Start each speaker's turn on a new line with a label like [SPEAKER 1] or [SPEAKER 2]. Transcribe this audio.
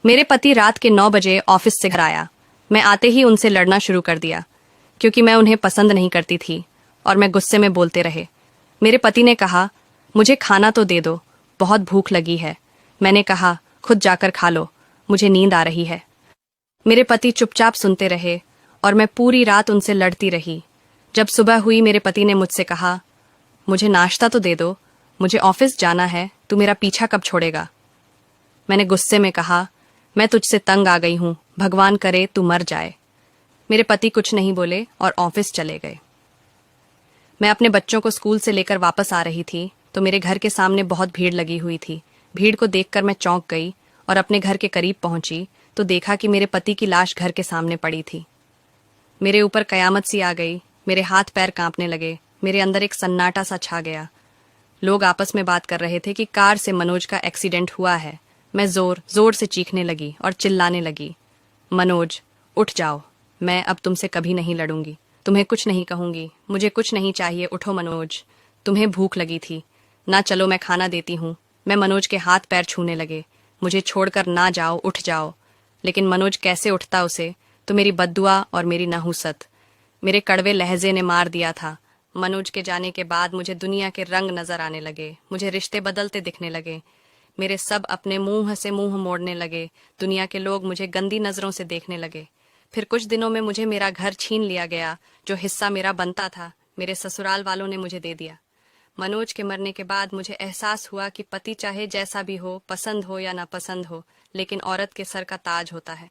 [SPEAKER 1] मेरे पति रात के 9 बजे ऑफिस से घर आया। मैं आते ही उनसे लड़ना शुरू कर दिया क्योंकि मैं उन्हें पसंद नहीं करती थी और मैं गुस्से में बोलते रहे। मेरे पति ने कहा, मुझे खाना तो दे दो, बहुत भूख लगी है। मैंने कहा, खुद जाकर खा लो, मुझे नींद आ रही है। मेरे पति चुपचाप सुनते रहे और मैं पूरी रात उनसे लड़ती रही। जब सुबह हुई मेरे पति ने मुझसे कहा, मुझे नाश्ता तो दे दो, मुझे ऑफिस जाना है, तू मेरा पीछा कब छोड़ेगा। मैंने गुस्से में कहा, मैं तुझसे तंग आ गई हूं, भगवान करे तू मर जाए। मेरे पति कुछ नहीं बोले और ऑफिस चले गए। मैं अपने बच्चों को स्कूल से लेकर वापस आ रही थी तो मेरे घर के सामने बहुत भीड़ लगी हुई थी। भीड़ को देखकर मैं चौंक गई और अपने घर के करीब पहुंची तो देखा कि मेरे पति की लाश घर के सामने पड़ी थी। मेरे ऊपर कयामत सी आ गई। मेरे हाथ पैर कांपने लगे। मेरे अंदर एक सन्नाटा सा छा गया। लोग आपस में बात कर रहे थे कि कार से मनोज का एक्सीडेंट हुआ है। मैं जोर जोर से चीखने लगी और चिल्लाने लगी, मनोज उठ जाओ, मैं अब तुमसे कभी नहीं लड़ूंगी, तुम्हें कुछ नहीं कहूंगी, मुझे कुछ नहीं चाहिए, उठो मनोज, तुम्हें भूख लगी थी ना, चलो मैं खाना देती हूँ। मैं मनोज के हाथ पैर छूने लगे, मुझे छोड़कर ना जाओ, उठ जाओ। लेकिन मनोज कैसे उठता, उसे तो मेरी बद्दुआ और मेरी नाहुसत, मेरे कड़वे लहजे ने मार दिया था। मनोज के जाने के बाद मुझे दुनिया के रंग नजर आने लगे। मुझे रिश्ते बदलते दिखने लगे। मेरे सब अपने मुंह से मुंह मोड़ने लगे। दुनिया के लोग मुझे गंदी नजरों से देखने लगे। फिर कुछ दिनों में मुझे मेरा घर छीन लिया गया। जो हिस्सा मेरा बनता था मेरे ससुराल वालों ने मुझे दे दिया। मनोज के मरने के बाद मुझे एहसास हुआ कि पति चाहे जैसा भी हो, पसंद हो या ना पसंद हो, लेकिन औरत के सर का ताज होता है।